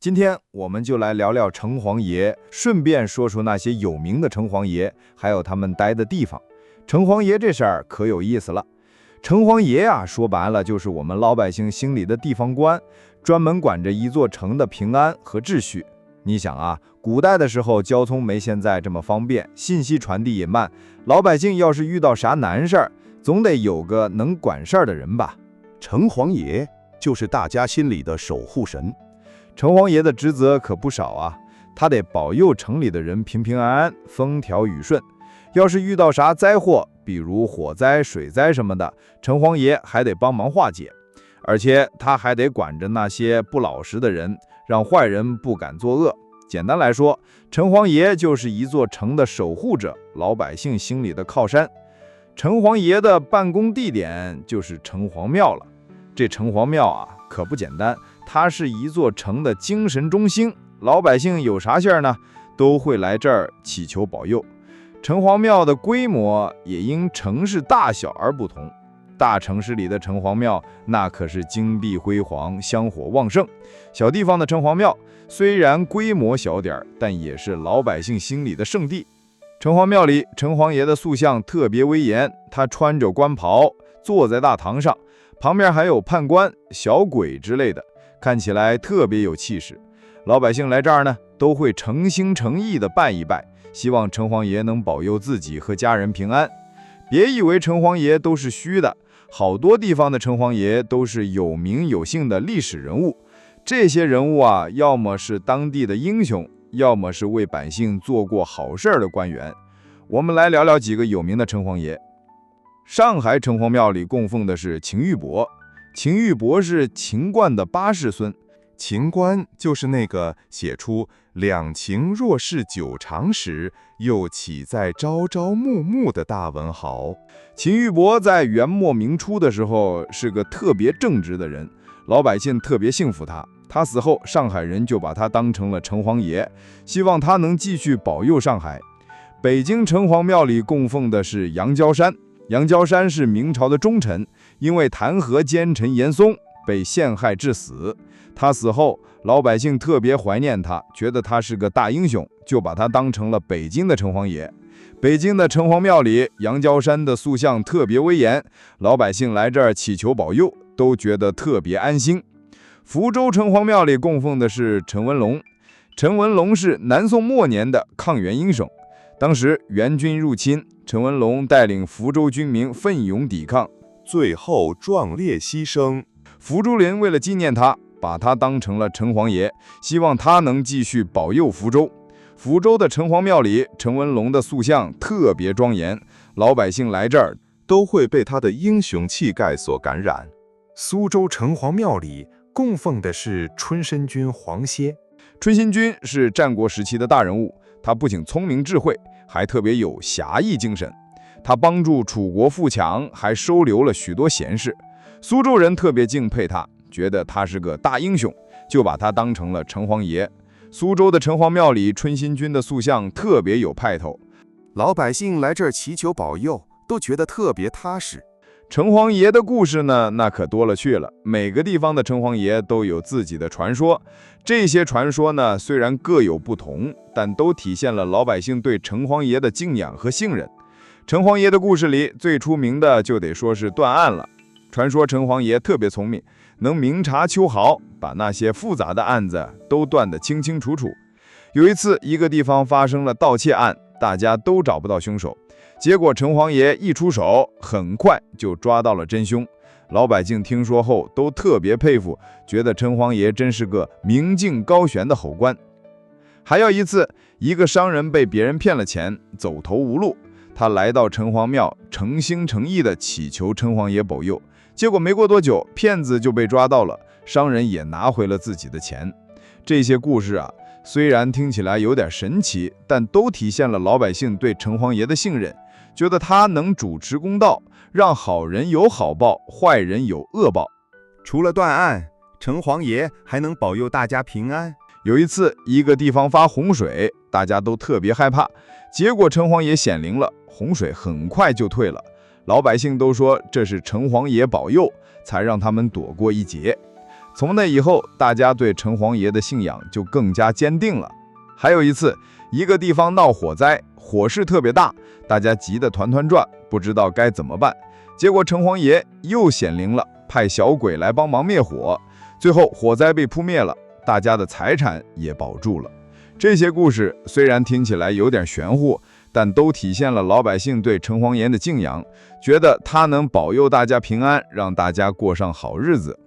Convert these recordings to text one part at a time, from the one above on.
今天我们就来聊聊城隍爷，顺便说说那些有名的城隍爷，还有他们待的地方。城隍爷这事儿可有意思了。城隍爷啊，说白了就是我们老百姓心里的地方官，专门管着一座城的平安和秩序。你想啊，古代的时候交通没现在这么方便，信息传递也慢，老百姓要是遇到啥难事儿，总得有个能管事儿的人吧。城隍爷就是大家心里的守护神。城隍爷的职责可不少啊，他得保佑城里的人平平安安、风调雨顺。要是遇到啥灾祸，比如火灾、水灾什么的，城隍爷还得帮忙化解。而且他还得管着那些不老实的人，让坏人不敢作恶。简单来说，城隍爷就是一座城的守护者，老百姓心里的靠山。城隍爷的办公地点就是城隍庙了。这城隍庙啊，可不简单，它是一座城的精神中心，老百姓有啥事儿呢，都会来这儿祈求保佑。城隍庙的规模也因城市大小而不同，大城市里的城隍庙那可是金碧辉煌、香火旺盛，小地方的城隍庙虽然规模小点儿，但也是老百姓心里的圣地。城隍庙里，城隍爷的塑像特别威严，他穿着官袍，坐在大堂上，旁边还有判官、小鬼之类的，看起来特别有气势。老百姓来这儿呢，都会诚心诚意地拜一拜，希望城隍爷能保佑自己和家人平安。别以为城隍爷都是虚的，好多地方的城隍爷都是有名有姓的历史人物。这些人物啊，要么是当地的英雄，要么是为百姓做过好事的官员。我们来聊聊几个有名的城隍爷。上海城隍庙里供奉的是秦玉伯，秦玉伯是秦观的8世孙。秦观就是那个写出两秦若是久长时，又岂在朝朝暮暮的大文豪。秦玉伯在元末明初的时候是个特别正直的人，老百姓特别信服他。他死后，上海人就把他当成了城隍爷，希望他能继续保佑上海。北京城隍庙里供奉的是杨娇山，杨娇山是明朝的忠臣，因为弹劾奸臣严嵩被陷害致死。他死后，老百姓特别怀念他，觉得他是个大英雄，就把他当成了北京的城隍爷。北京的城隍庙里，杨娇山的塑像特别威严，老百姓来这儿祈求保佑，都觉得特别安心。福州城隍庙里供奉的是陈文龙，陈文龙是南宋末年的抗元英雄。当时元军入侵，陈文龙带领福州军民奋勇抵抗，最后壮烈牺牲。福州人为了纪念他，把他当成了城隍爷，希望他能继续保佑福州。福州的城隍庙里，陈文龙的塑像特别庄严，老百姓来这儿都会被他的英雄气概所感染。苏州城隍庙里供奉的是春申君黄歇。春申君是战国时期的大人物，他不仅聪明智慧，还特别有侠义精神。他帮助楚国富强，还收留了许多贤士。苏州人特别敬佩他，觉得他是个大英雄，就把他当成了城隍爷。苏州的城隍庙里，春申君的塑像特别有派头，老百姓来这儿祈求保佑，都觉得特别踏实。城隍爷的故事呢，那可多了去了。每个地方的城隍爷都有自己的传说，这些传说呢，虽然各有不同，但都体现了老百姓对城隍爷的敬仰和信任。城隍爷的故事里，最出名的就得说是断案了。传说城隍爷特别聪明，能明察秋毫，把那些复杂的案子都断得清清楚楚。有一次，一个地方发生了盗窃案，大家都找不到凶手，结果城隍爷一出手，很快就抓到了真凶。老百姓听说后都特别佩服，觉得城隍爷真是个明镜高悬的好官。还有一次，一个商人被别人骗了钱，走投无路，他来到城隍庙，诚心诚意地祈求城隍爷保佑。结果没过多久，骗子就被抓到了，商人也拿回了自己的钱。这些故事啊，虽然听起来有点神奇，但都体现了老百姓对城隍爷的信任，觉得他能主持公道，让好人有好报，坏人有恶报。除了断案，城隍爷还能保佑大家平安。有一次，一个地方发洪水，大家都特别害怕，结果城隍爷显灵了，洪水很快就退了。老百姓都说这是城隍爷保佑，才让他们躲过一劫。从那以后，大家对城隍爷的信仰就更加坚定了。还有一次，一个地方闹火灾，火势特别大，大家急得团团转，不知道该怎么办。结果城隍爷又显灵了，派小鬼来帮忙灭火，最后火灾被扑灭了，大家的财产也保住了。这些故事虽然听起来有点玄乎，但都体现了老百姓对城隍爷的敬仰，觉得他能保佑大家平安，让大家过上好日子。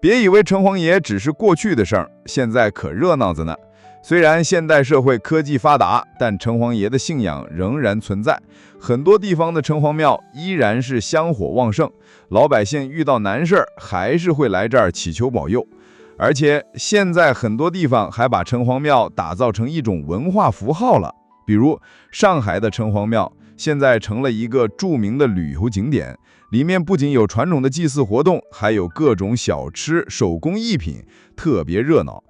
别以为城隍爷只是过去的事儿，现在可热闹着呢。虽然现代社会科技发达，但城隍爷的信仰仍然存在，很多地方的城隍庙依然是香火旺盛，老百姓遇到难事儿还是会来这儿祈求保佑。而且现在很多地方还把城隍庙打造成一种文化符号了，比如上海的城隍庙现在成了一个著名的旅游景点，里面不仅有传统的祭祀活动，还有各种小吃、手工艺品，特别热闹。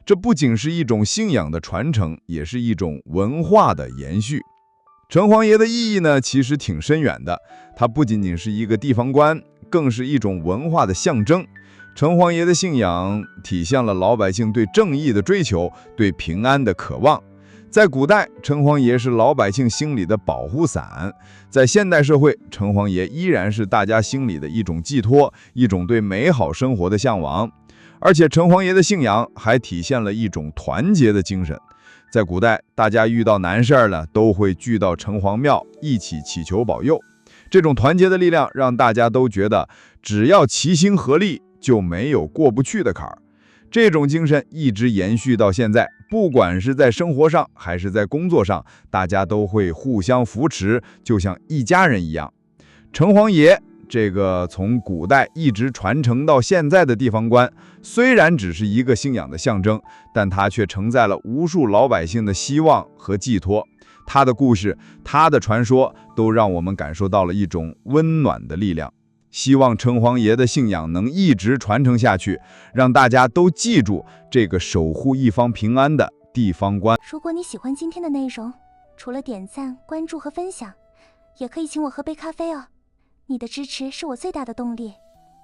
这不仅是一种信仰的传承，也是一种文化的延续。城隍爷的意义呢，其实挺深远的，它不仅仅是一个地方官，更是一种文化的象征。城隍爷的信仰体现了老百姓对正义的追求，对平安的渴望。在古代，城隍爷是老百姓心里的保护伞；在现代社会，城隍爷依然是大家心里的一种寄托，一种对美好生活的向往。而且城隍爷的信仰还体现了一种团结的精神。在古代，大家遇到难事儿了，都会聚到城隍庙一起祈求保佑。这种团结的力量让大家都觉得，只要齐心合力，就没有过不去的坎儿。这种精神一直延续到现在，不管是在生活上还是在工作上，大家都会互相扶持，就像一家人一样。城隍爷这个从古代一直传承到现在的地方官，虽然只是一个信仰的象征，但它却承载了无数老百姓的希望和寄托。他的故事，他的传说，都让我们感受到了一种温暖的力量。希望城隍爷的信仰能一直传承下去，让大家都记住这个守护一方平安的地方官。如果你喜欢今天的内容，除了点赞、关注和分享，也可以请我喝杯咖啡哦。你的支持是我最大的动力，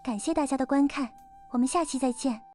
感谢大家的观看，我们下期再见。